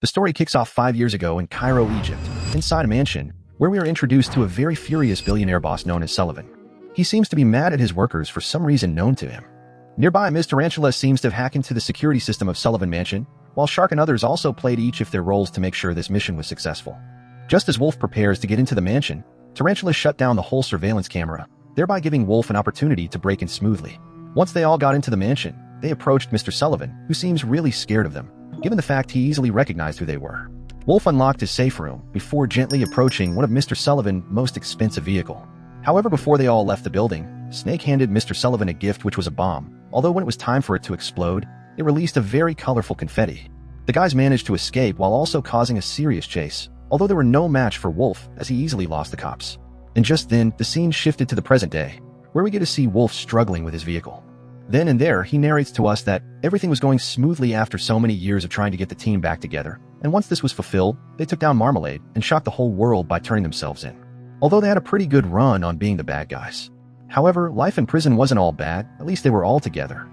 The story kicks off 5 years ago in Cairo, Egypt, inside a mansion, where we are introduced to a very furious billionaire boss known as Sullivan. He seems to be mad at his workers for some reason known to him. Nearby, Ms. Tarantula seems to have hacked into the security system of Sullivan Mansion, while Shark and others also played each of their roles to make sure this mission was successful. Just as Wolf prepares to get into the mansion, Tarantula shut down the whole surveillance camera, thereby giving Wolf an opportunity to break in smoothly. Once they all got into the mansion, they approached Mr. Sullivan, who seems really scared of them, given the fact he easily recognized who they were. Wolf unlocked his safe room before gently approaching one of Mr. Sullivan's most expensive vehicle. However, before they all left the building, Snake handed Mr. Sullivan a gift, which was a bomb, although when it was time for it to explode, it released a very colorful confetti. The guys managed to escape while also causing a serious chase, although they were no match for Wolf as he easily lost the cops. And just then, the scene shifted to the present day, where we get to see Wolf struggling with his vehicle. Then and there, he narrates to us that everything was going smoothly after so many years of trying to get the team back together, and once this was fulfilled, they took down Marmalade and shocked the whole world by turning themselves in. Although they had a pretty good run on being the bad guys. However, life in prison wasn't all bad, at least they were all together.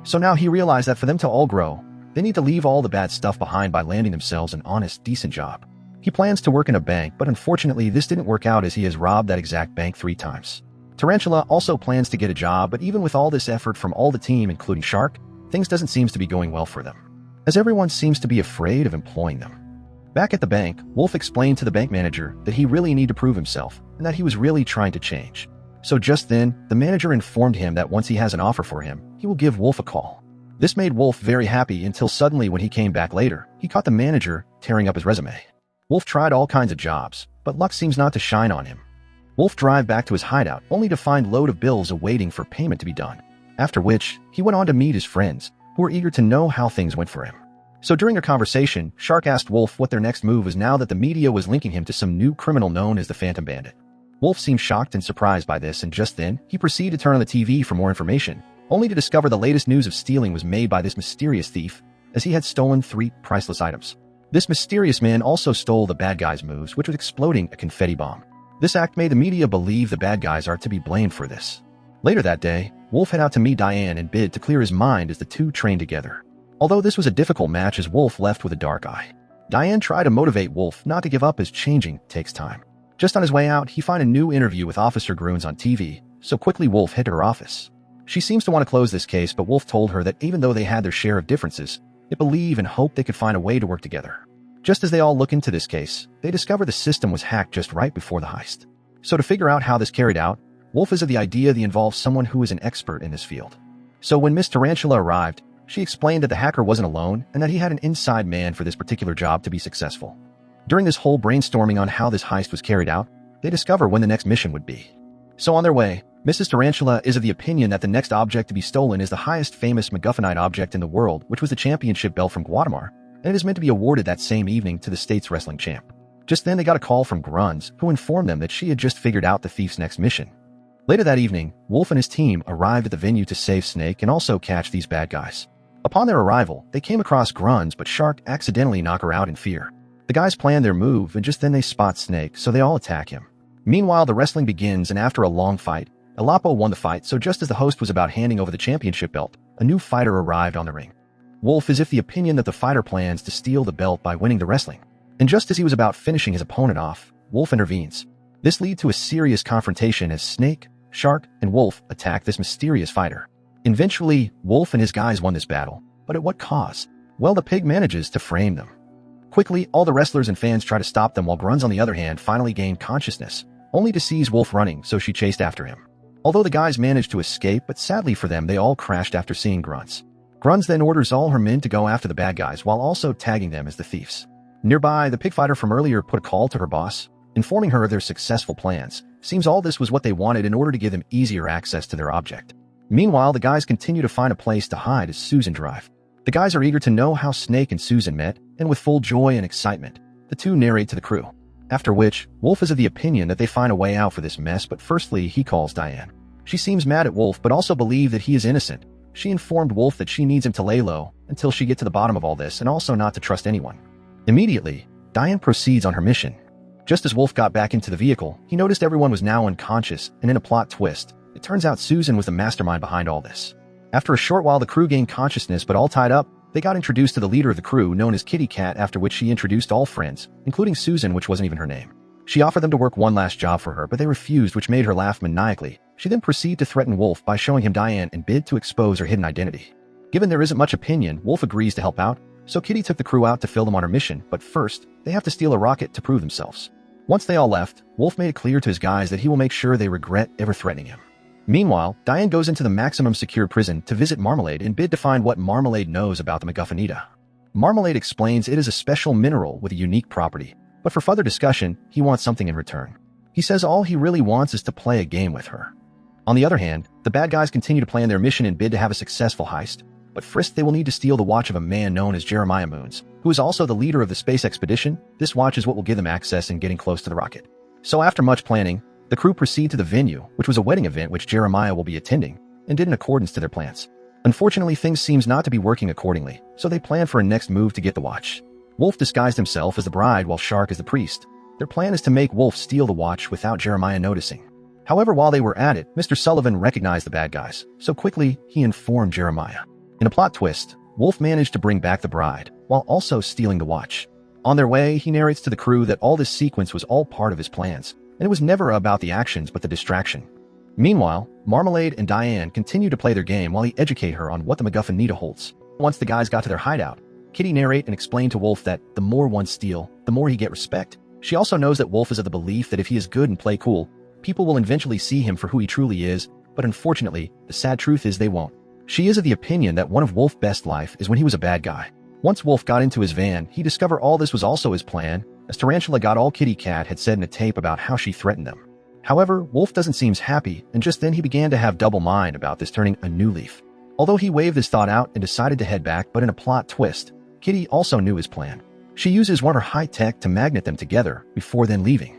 So now he realized that for them to all grow, they need to leave all the bad stuff behind by landing themselves an honest, decent job. He plans to work in a bank, but unfortunately this didn't work out as he has robbed that exact bank 3 times. Tarantula also plans to get a job, but even with all this effort from all the team, including Shark, things doesn't seem to be going well for them, as everyone seems to be afraid of employing them. Back at the bank, Wolf explained to the bank manager that he really needed to prove himself, and that he was really trying to change. So just then, the manager informed him that once he has an offer for him, he will give Wolf a call. This made Wolf very happy until suddenly when he came back later, he caught the manager tearing up his resume. Wolf tried all kinds of jobs, but luck seems not to shine on him. Wolf drive back to his hideout only to find load of bills awaiting for payment to be done, after which he went on to meet his friends, who were eager to know how things went for him. So during their conversation, Shark asked Wolf what their next move was now that the media was linking him to some new criminal known as the Phantom Bandit. Wolf seemed shocked and surprised by this, and just then, he proceeded to turn on the TV for more information, only to discover the latest news of stealing was made by this mysterious thief, as he had stolen 3 priceless items. This mysterious man also stole the bad guys' moves, which was exploding a confetti bomb. This act made the media believe the bad guys are to be blamed for this. Later that day, Wolf head out to meet Diane and bid to clear his mind as the two trained together. Although this was a difficult match as Wolf left with a dark eye. Diane tried to motivate Wolf not to give up as changing takes time. Just on his way out, he find a new interview with Officer Grunes on TV, so quickly Wolf head to her office. She seems to want to close this case, but Wolf told her that even though they had their share of differences, they believe and hope they could find a way to work together. Just as they all look into this case, they discover the system was hacked just right before the heist. So to figure out how this carried out, Wolf is of the idea they involve someone who is an expert in this field. So when Miss Tarantula arrived, she explained that the hacker wasn't alone and that he had an inside man for this particular job to be successful. During this whole brainstorming on how this heist was carried out, they discover when the next mission would be. So on their way, Mrs. Tarantula is of the opinion that the next object to be stolen is the highest famous MacGuffinite object in the world, which was the championship belt from Guatemala, and it is meant to be awarded that same evening to the state's wrestling champ. Just then they got a call from Gruns, who informed them that she had just figured out the thief's next mission. Later that evening, Wolf and his team arrived at the venue to save Snake and also catch these bad guys. Upon their arrival, they came across Gruns, but Shark accidentally knocked her out in fear. The guys plan their move, and just then they spot Snake, so they all attack him. Meanwhile, the wrestling begins, and after a long fight, Elapo won the fight, so just as the host was about handing over the championship belt, a new fighter arrived on the ring. Wolf is of the opinion that the fighter plans to steal the belt by winning the wrestling. And just as he was about finishing his opponent off, Wolf intervenes. This leads to a serious confrontation as Snake, Shark, and Wolf attack this mysterious fighter. Eventually, Wolf and his guys won this battle, but at what cost? Well, the pig manages to frame them. Quickly, all the wrestlers and fans try to stop them while Gruns on the other hand finally gained consciousness, only to seize Wolf running, so she chased after him. Although the guys managed to escape, but sadly for them they all crashed after seeing Gruns. Gruns then orders all her men to go after the bad guys while also tagging them as the thieves. Nearby, the pig fighter from earlier put a call to her boss, informing her of their successful plans. Seems all this was what they wanted in order to give them easier access to their object. Meanwhile, the guys continue to find a place to hide as Susan drive. The guys are eager to know how Snake and Susan met, and with full joy and excitement, the two narrate to the crew. After which, Wolf is of the opinion that they find a way out for this mess, but firstly, he calls Diane. She seems mad at Wolf, but also believes that he is innocent. She informed Wolf that she needs him to lay low until she gets to the bottom of all this, and also not to trust anyone. Immediately, Diane proceeds on her mission. Just as Wolf got back into the vehicle, he noticed everyone was now unconscious, and in a plot twist, it turns out Susan was the mastermind behind all this. After a short while, the crew gained consciousness, but all tied up, They got introduced to the leader of the crew known as Kitty Cat, after which she introduced all friends, including Susan, which wasn't even her name. She offered them to work one last job for her, but they refused, which made her laugh maniacally. She then proceeded to threaten Wolf by showing him Diane and bid to expose her hidden identity. Given there isn't much opinion, Wolf agrees to help out, so Kitty took the crew out to fill them on her mission, but first, they have to steal a rocket to prove themselves. Once they all left, Wolf made it clear to his guys that he will make sure they regret ever threatening him. Meanwhile, Diane goes into the maximum secure prison to visit Marmalade and bid to find what Marmalade knows about the MacGuffinita. Marmalade explains it is a special mineral with a unique property, but for further discussion, he wants something in return. He says all he really wants is to play a game with her. On the other hand, the bad guys continue to plan their mission and bid to have a successful heist, but first they will need to steal the watch of a man known as Jeremiah Moons, who is also the leader of the space expedition. This watch is what will give them access in getting close to the rocket. So after much planning, the crew proceed to the venue, which was a wedding event which Jeremiah will be attending, and did in accordance to their plans. Unfortunately, things seems not to be working accordingly, so they plan for a next move to get the watch. Wolf disguised himself as the bride while Shark is the priest. Their plan is to make Wolf steal the watch without Jeremiah noticing. However, while they were at it, Mr. Sullivan recognized the bad guys, so quickly he informed Jeremiah. In a plot twist, Wolf managed to bring back the bride, while also stealing the watch. On their way, he narrates to the crew that all this sequence was all part of his plans, and it was never about the actions but the distraction. Meanwhile, Marmalade and Diane continue to play their game while he educate her on what the MacGuffinita holds. Once the guys got to their hideout, Kitty narrate and explain to Wolf that the more one steal, the more he get respect. She also knows that Wolf is of the belief that if he is good and play cool, people will eventually see him for who he truly is, but unfortunately, the sad truth is they won't. She is of the opinion that one of Wolf's best life is when he was a bad guy. Once Wolf got into his van, he discovered all this was also his plan, as Tarantula got all Kitty Cat had said in a tape about how she threatened them. However, Wolf doesn't seem happy, and just then he began to have double mind about this, turning a new leaf. Although he waved his thought out and decided to head back, but in a plot twist, Kitty also knew his plan. She uses one of her high-tech to magnet them together before then leaving.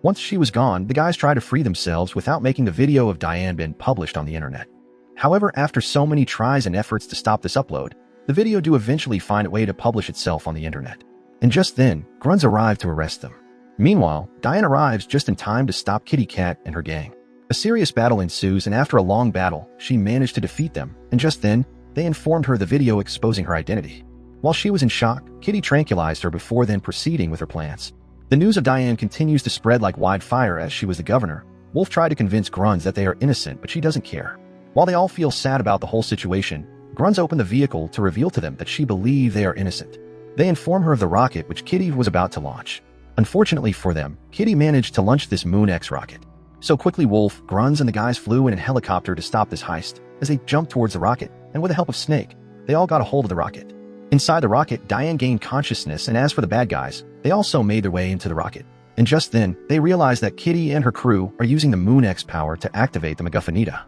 Once she was gone, the guys tried to free themselves without making the video of Diane being published on the internet. However, after so many tries and efforts to stop this upload, the video do eventually find a way to publish itself on the internet. And just then, grunts arrive to arrest them. Meanwhile, Diane arrives just in time to stop Kitty Cat and her gang. A serious battle ensues, and after a long battle, she managed to defeat them, and just then, they informed her the video exposing her identity. While she was in shock, Kitty tranquilized her before then proceeding with her plans. The news of Diane continues to spread like wildfire as she was the governor. Wolf tried to convince Grunz that they are innocent, but she doesn't care. While they all feel sad about the whole situation, Grunz opened the vehicle to reveal to them that she believed they are innocent. They inform her of the rocket which Kitty was about to launch. Unfortunately for them, Kitty managed to launch this Moon X rocket. So quickly Wolf, Grunz, and the guys flew in a helicopter to stop this heist. As they jumped towards the rocket, and with the help of Snake, they all got a hold of the rocket. Inside the rocket, Diane gained consciousness, and as for the bad guys, they also made their way into the rocket. And just then, they realized that Kitty and her crew are using the Moon X power to activate the MacGuffinita.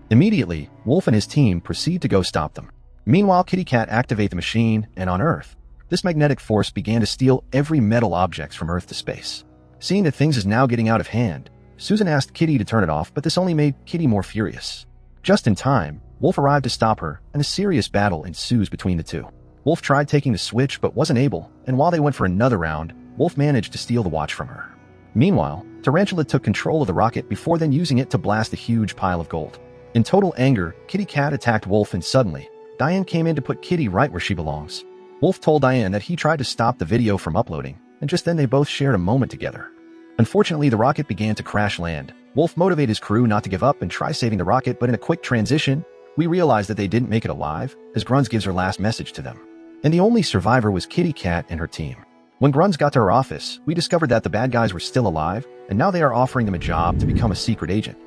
Immediately, Wolf and his team proceed to go stop them. Meanwhile, Kitty Cat activate the machine, and on Earth, this magnetic force began to steal every metal objects from Earth to space. Seeing that things is now getting out of hand, Susan asked Kitty to turn it off, but this only made Kitty more furious. Just in time, Wolf arrived to stop her, and a serious battle ensues between the two. Wolf tried taking the switch but wasn't able, and while they went for another round, Wolf managed to steal the watch from her. Meanwhile, Tarantula took control of the rocket before then using it to blast a huge pile of gold. In total anger, Kitty Cat attacked Wolf, and suddenly, Diane came in to put Kitty right where she belongs. Wolf told Diane that he tried to stop the video from uploading, and just then they both shared a moment together. Unfortunately, the rocket began to crash land. Wolf motivated his crew not to give up and try saving the rocket, but in a quick transition, we realized that they didn't make it alive, as Grunz gives her last message to them. And the only survivor was Kitty Cat and her team. When Grunz got to her office, we discovered that the bad guys were still alive, and now they are offering them a job to become a secret agent.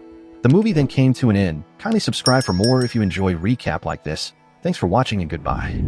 The movie then came to an end. Kindly subscribe for more if you enjoy recap like this. Thanks for watching and goodbye.